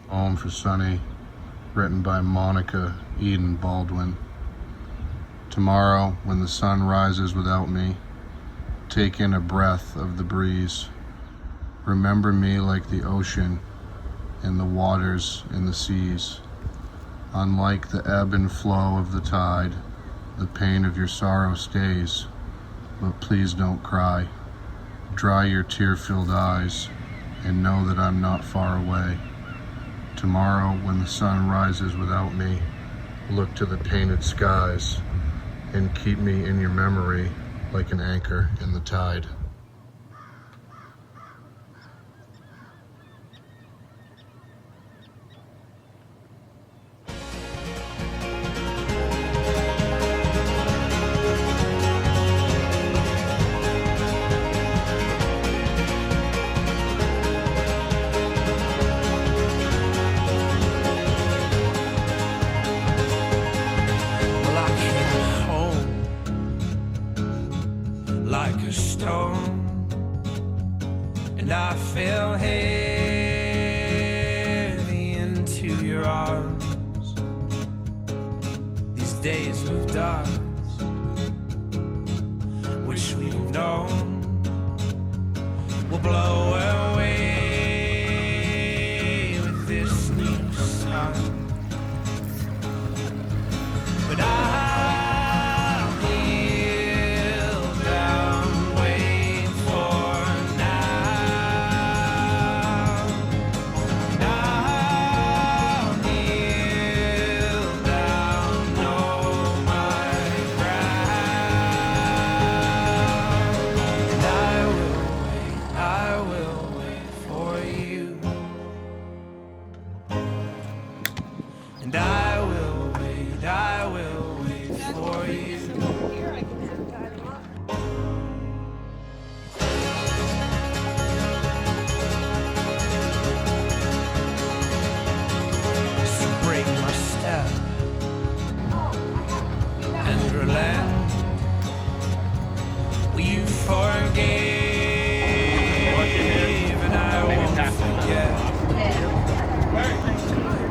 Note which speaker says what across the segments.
Speaker 1: Poem for Sunny, written by Monica Eden Baldwin. Tomorrow, when the sun rises without me, take in a breath of the breeze. Remember me like the ocean in the waters in the seas. Unlike the ebb and flow of the tide, the pain of your sorrow stays, but please don't cry. Dry your tear-filled eyes and know that I'm not far away. Tomorrow, when the sun rises without me, look to the painted skies and keep me in your memory like an anchor in the tide.
Speaker 2: Like a stone, and I fell heavy into your arms. These days of dark, which we've known, will blow away with this new sun. But and I will wait for you. So break my step and relent. Will you forgive and I won't forget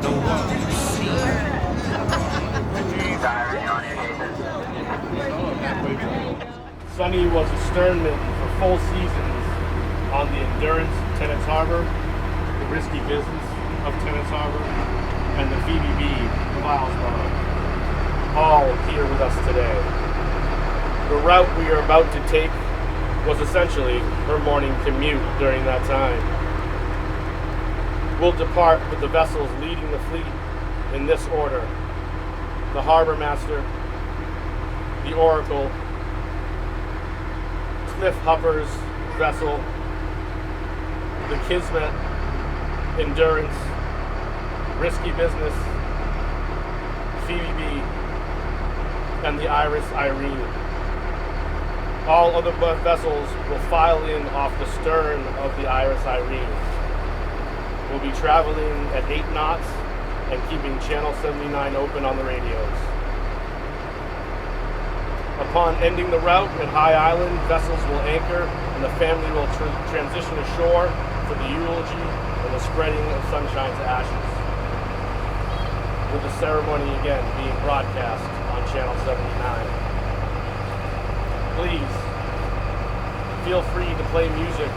Speaker 2: the one you see.
Speaker 3: Sunny was a sternman for full seasons on the Endurance of Tenants Harbor, the Risky Business of Tenants Harbor, and the VBB of Islesboro, all here with us today. The route we are about to take was essentially her morning commute during that time. We'll depart with the vessels leading the fleet in this order: the Harbor Master, the Oracle, Cliff Hupper's vessel, the Kismet, Endurance, Risky Business, VBB, and the Iris Irene. All other vessels will file in off the stern of the Iris Irene. We'll be traveling at 8 knots and keeping Channel 79 open on the radios. Upon ending the route at High Island, vessels will anchor and the family will transition ashore for the eulogy and the spreading of Sunshine to ashes, with the ceremony again being broadcast on Channel 79. Please, feel free to play music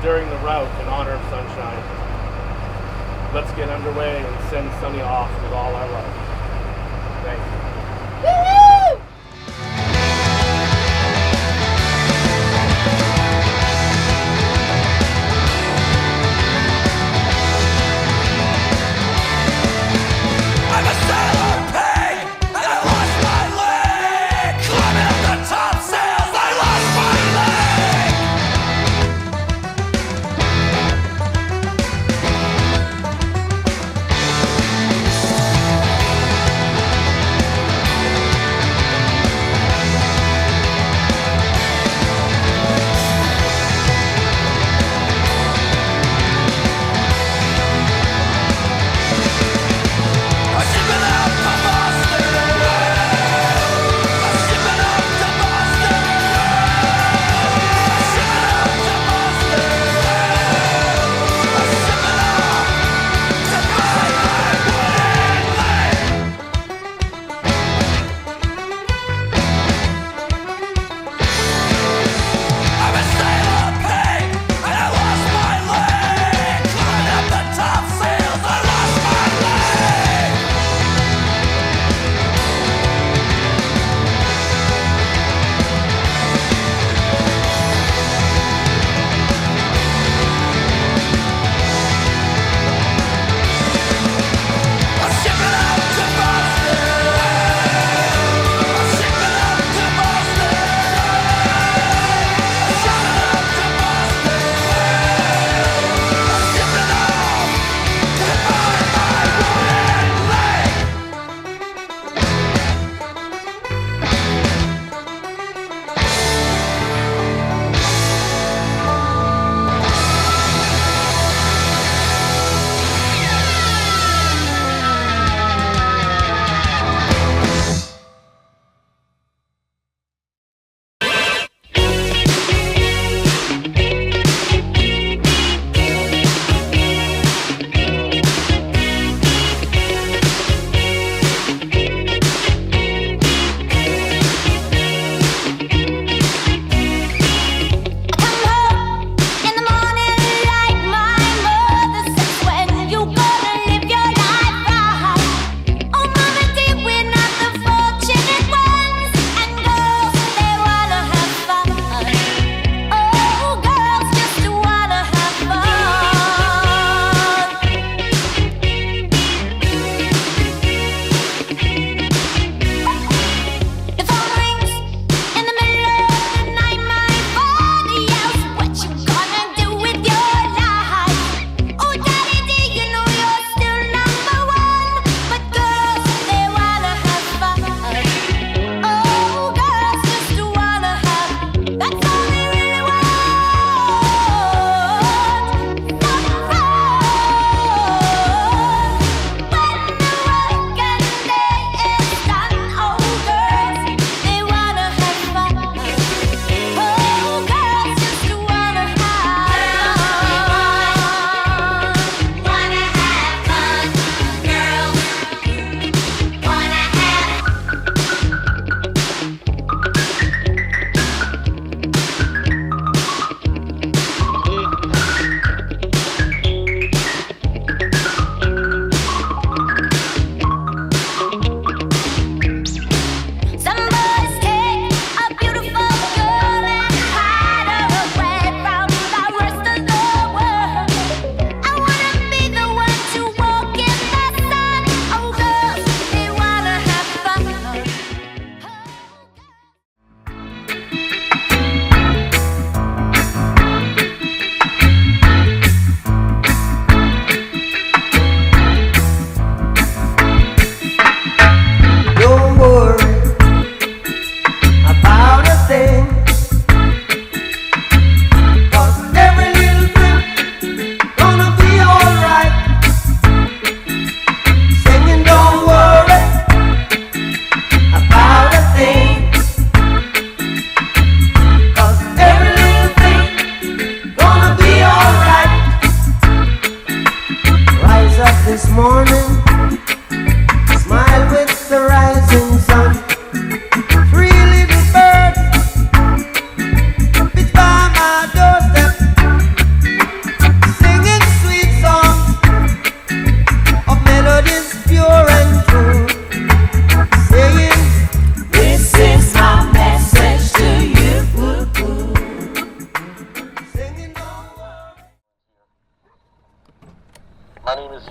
Speaker 3: during the route in honor of Sunshine. Let's get underway and send Sunny off with all our love. Thank you.
Speaker 2: I'm a sailor pig, and I lost my leg. Climbing up the topsails, I lost my leg.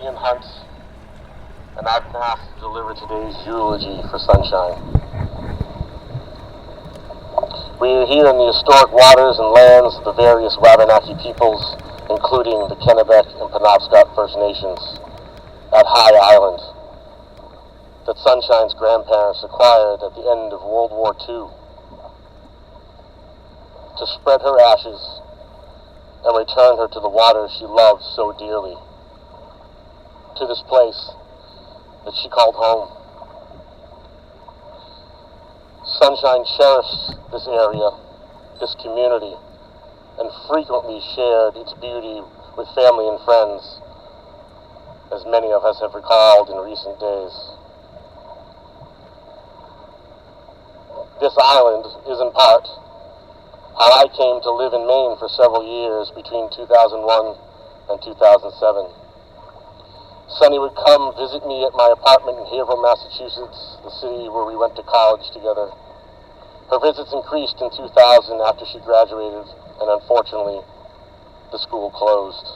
Speaker 4: Ian Hunt, and I've been asked to deliver today's eulogy for Sunshine. We are here in the historic waters and lands of the various Wabanaki peoples, including the Kennebec and Penobscot First Nations, at High Island, that Sunshine's grandparents acquired at the end of World War II, to spread her ashes and return her to the waters she loved so dearly, to this place that she called home. Sunshine cherished this area, this community, and frequently shared its beauty with family and friends, as many of us have recalled in recent days. This island is in part how I came to live in Maine for several years between 2001 and 2007. Sunny would come visit me at my apartment in Haverhill, Massachusetts, the city where we went to college together. Her visits increased in 2000 after she graduated, and unfortunately, the school closed.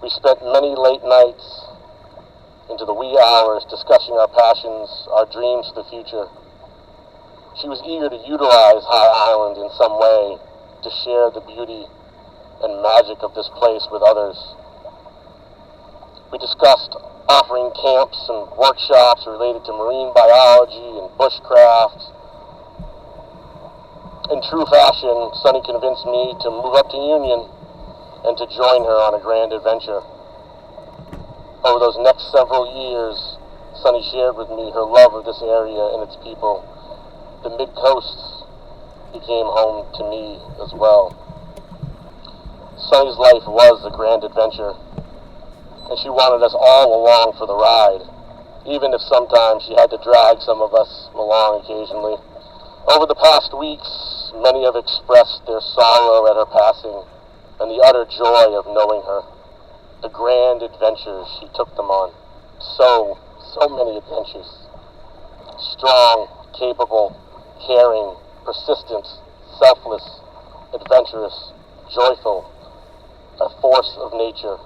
Speaker 4: We spent many late nights into the wee hours discussing our passions, our dreams for the future. She was eager to utilize High Island in some way to share the beauty and magic of this place with others. We discussed offering camps and workshops related to marine biology and bushcraft. In true fashion, Sunny convinced me to move up to Union and to join her on a grand adventure. Over those next several years, Sunny shared with me her love of this area and its people. The mid-coast became home to me as well. Sunny's life was a grand adventure, and she wanted us all along for the ride, even if sometimes she had to drag some of us along occasionally. Over the past weeks, many have expressed their sorrow at her passing and the utter joy of knowing her, the grand adventures she took them on. So many adventures. Strong, capable, caring, persistent, selfless, adventurous, joyful, a force of nature,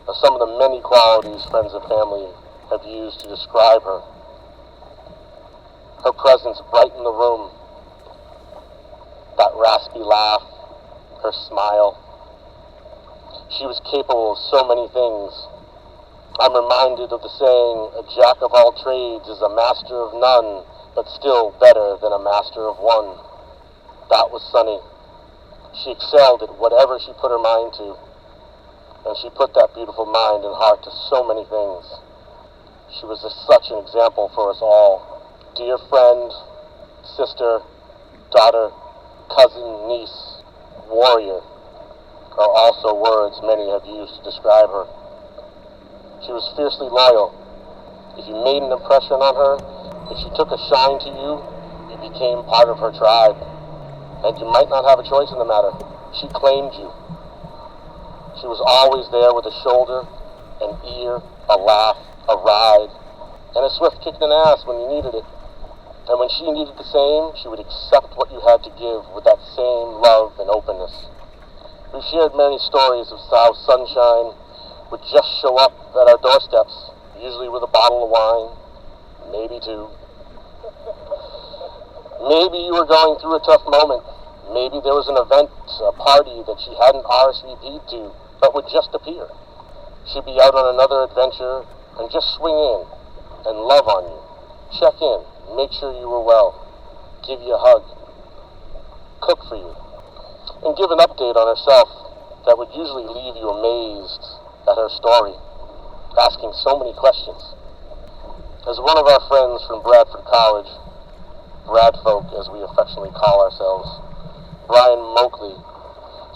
Speaker 4: are some of the many qualities friends and family have used to describe her. Her presence brightened the room, that raspy laugh, her smile. She was capable of so many things. I'm reminded of the saying, a jack of all trades is a master of none, but still better than a master of one. That was Sunny. She excelled at whatever she put her mind to, and she put that beautiful mind and heart to so many things. She was such an example for us all. Dear friend, sister, daughter, cousin, niece, warrior are also words many have used to describe her. She was fiercely loyal. If you made an impression on her, if she took a shine to you, you became part of her tribe. And you might not have a choice in the matter. She claimed you. She was always there with a shoulder, an ear, a laugh, a ride, and a swift kick in the ass when you needed it. And when she needed the same, she would accept what you had to give with that same love and openness. We've shared many stories of how Sunshine would just show up at our doorsteps, usually with a bottle of wine, maybe two. Maybe you were going through a tough moment. Maybe there was an event, a party that she hadn't RSVP'd to, but would just appear. She'd be out on another adventure and just swing in and love on you, check in, make sure you were well, give you a hug, cook for you, and give an update on herself that would usually leave you amazed at her story, asking so many questions. As one of our friends from Bradford College, Bradfolk as we affectionately call ourselves, Brian Moakley,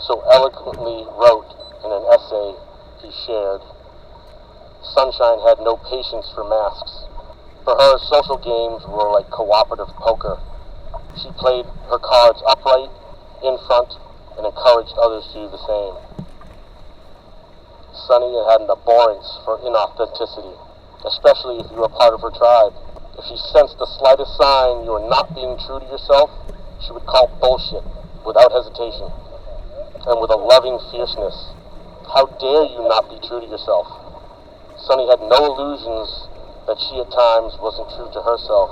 Speaker 4: so eloquently wrote in an essay he shared, Sunshine had no patience for masks. For her, social games were like cooperative poker. She played her cards upright, in front, and encouraged others to do the same. Sunny had an abhorrence for inauthenticity, especially if you were part of her tribe. If she sensed the slightest sign you were not being true to yourself, she would call bullshit without hesitation, and with a loving fierceness, How dare you not be true to yourself? Sunny had no illusions that she at times wasn't true to herself,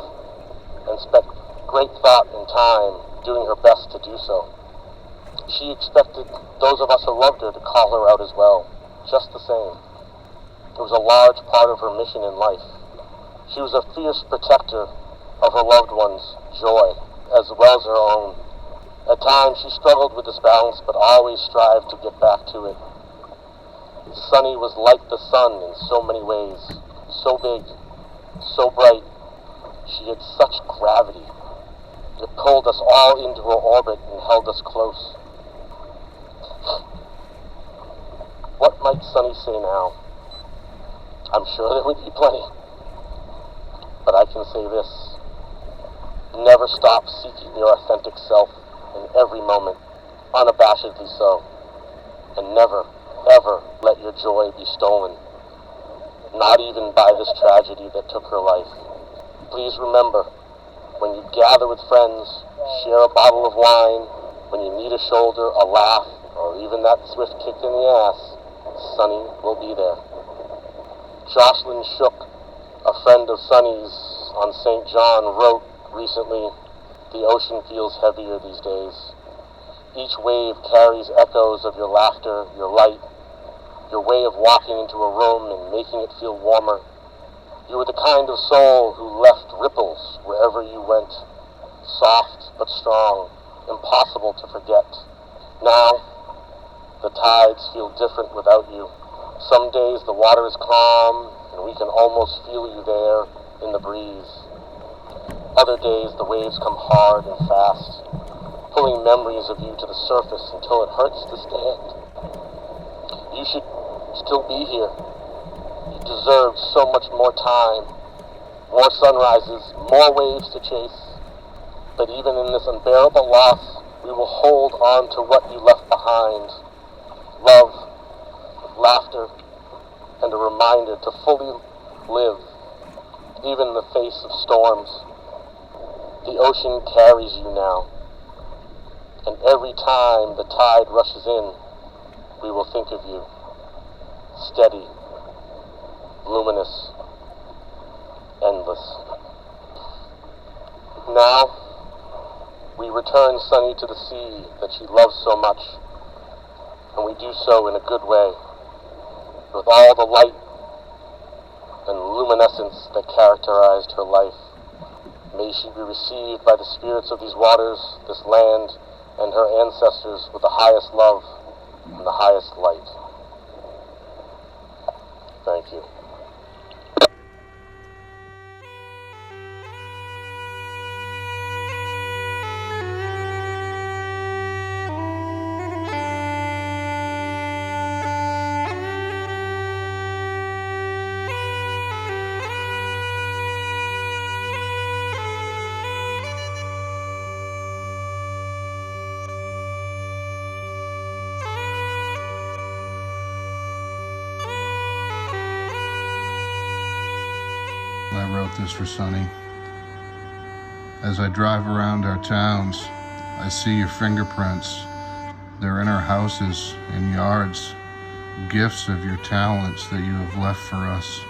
Speaker 4: and spent great thought and time doing her best to do so. She expected those of us who loved her to call her out as well, just the same. It was a large part of her mission in life. She was a fierce protector of her loved ones' joy, as well as her own. At times she struggled with this balance, but always strived to get back to it. Sunny was like the sun in so many ways, so big, so bright. She had such gravity. It pulled us all into her orbit and held us close. What might Sunny say now? I'm sure there would be plenty. But I can say this. Never stop seeking your authentic self in every moment, unabashedly so. And never, ever let your joy be stolen. Not even by this tragedy that took her life. Please remember, when you gather with friends, share a bottle of wine, when you need a shoulder, a laugh, or even that swift kick in the ass, Sunny will be there. Jocelyn Shook, a friend of Sunny's on St. John, wrote recently, "The ocean feels heavier these days. Each wave carries echoes of your laughter, your light, your way of walking into a room and making it feel warmer. You were the kind of soul who left ripples wherever you went, soft but strong, impossible to forget. Now, the tides feel different without you. Some days the water is calm and we can almost feel you there in the breeze. Other days the waves come hard and fast, pulling memories of you to the surface until it hurts to stand. You should still be here. You deserve so much more time, more sunrises, more waves to chase. But even in this unbearable loss, we will hold on to what you left behind. Love, laughter, and a reminder to fully live, even in the face of storms. The ocean carries you now, and every time the tide rushes in, we will think of you, steady, luminous, endless. Now, we return Sunny to the sea that she loves so much, and we do so in a good way, with all the light and luminescence that characterized her life. May she be received by the spirits of these waters, this land, and her ancestors with the highest love and the highest light. Thank you.
Speaker 1: I wrote this for Sunny. As I drive around our towns, I see your fingerprints. They're in our houses and yards, gifts of your talents that you have left for us.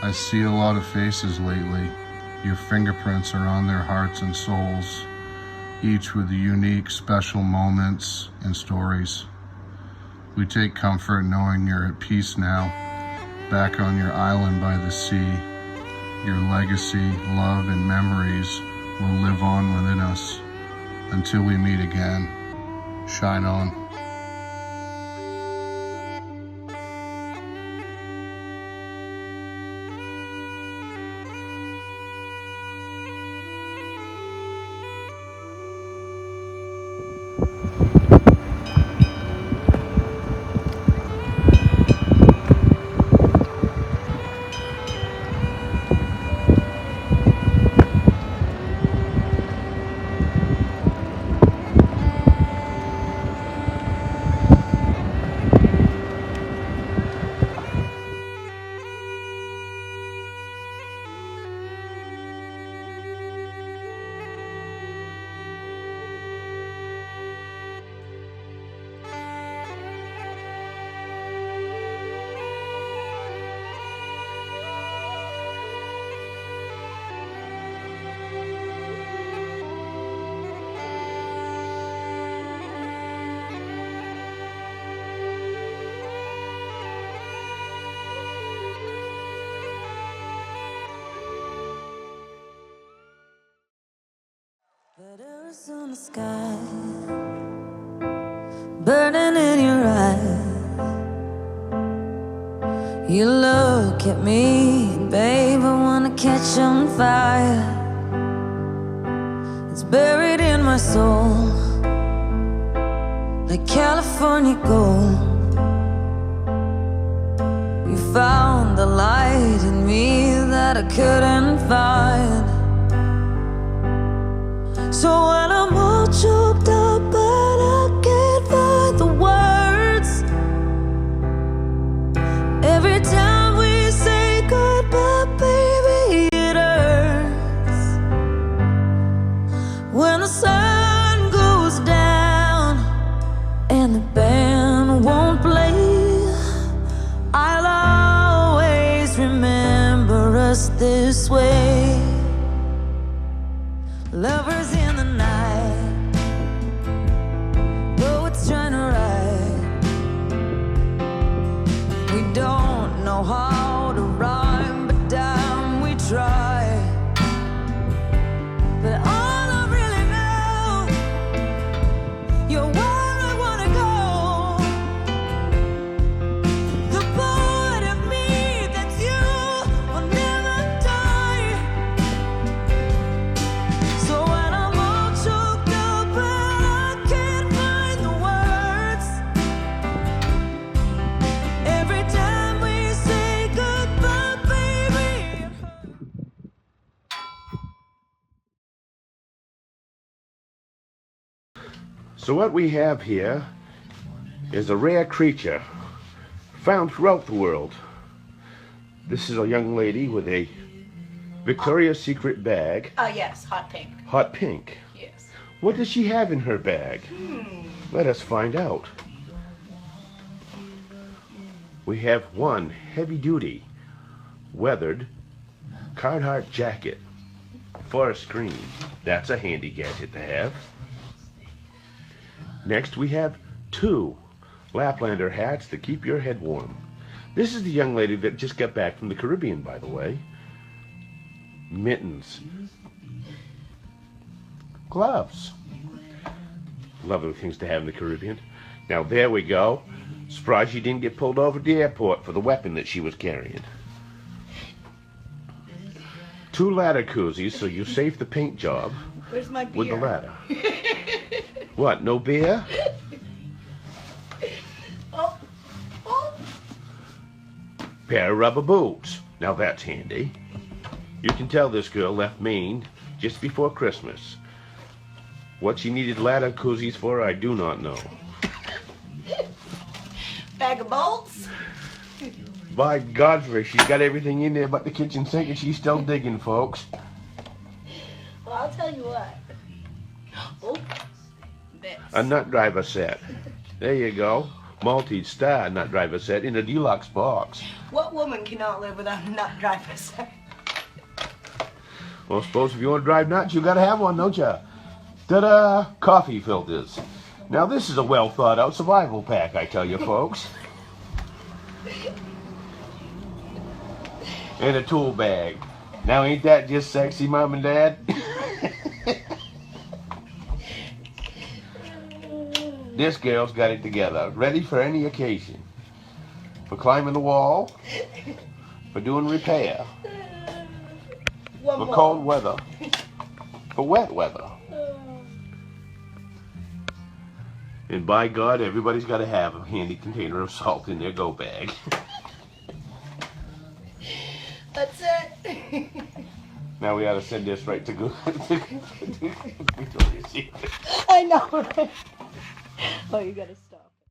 Speaker 1: I see a lot of faces lately. Your fingerprints are on their hearts and souls, each with unique, special moments and stories. We take comfort knowing you're at peace now, back on your island by the sea. Your legacy, love, and memories will live on within us until we meet again. Shine on.
Speaker 5: On the sky, burning in your eyes. You look at me, babe, I wanna catch on fire. It's buried in my soul, like California gold. You found the light in me that I couldn't find. So when I'm all choked up but I can't find the words, every time we say goodbye, baby, it hurts. When the sun goes down and the band won't play, I'll always remember us this way. Lovers in the night, though it's trying to ride. We don't know how to rhyme, but damn, we try. But all I really know, you're where I wanna go. The part of me that's you will never die. So when I'm all choked up and I can't find the words, every time we say goodbye, baby.
Speaker 6: So what we have here is a rare creature found throughout the world. This is a young lady with a Victoria's Secret bag,
Speaker 7: Yes, hot pink.
Speaker 6: hot pink.
Speaker 7: Yes.
Speaker 6: What does she have in her bag? Let us find out. We have one heavy-duty, weathered Carhartt jacket for a screen. That's a handy gadget to have. Next we have two Laplander hats to keep your head warm. This is the young lady that just got back from the Caribbean, by the way. Mittens. Gloves. Lovely things to have in the Caribbean. Now there we go. Surprised she didn't get pulled over at the airport for the weapon that she was carrying. Two ladder koozies so you save the paint job
Speaker 7: Where's my beer?
Speaker 6: with the ladder. What, no beer?
Speaker 7: Oh.
Speaker 6: Pair of rubber boots. Now that's handy. You can tell this girl left Maine just before Christmas. What she needed ladder koozies for, I do not know.
Speaker 7: Bag of bolts.
Speaker 6: By Godfrey, she's got everything in there but the kitchen sink and she's still digging, folks.
Speaker 7: Well, I'll tell you what. Oh, this.
Speaker 6: A nut driver set. There you go. Multi-star nut driver set in a deluxe box.
Speaker 7: What woman cannot live without a nut driver set?
Speaker 6: Well, I suppose if you want to drive nuts, you gotta have one, don't you? Ta-da! Coffee filters. Now this is a well thought out survival pack, I tell you folks. And a tool bag. Now ain't that just sexy, Mom and Dad? This girl's got it together, ready for any occasion. For climbing the wall, for doing repair,
Speaker 7: One
Speaker 6: for
Speaker 7: more.
Speaker 6: cold weather, for wet weather. And by God, everybody's got to have a handy container of salt in their go bag.
Speaker 7: That's it.
Speaker 6: Now we ought to send this right to go. Victoria's Secret.
Speaker 7: I know, right? Oh, you gotta.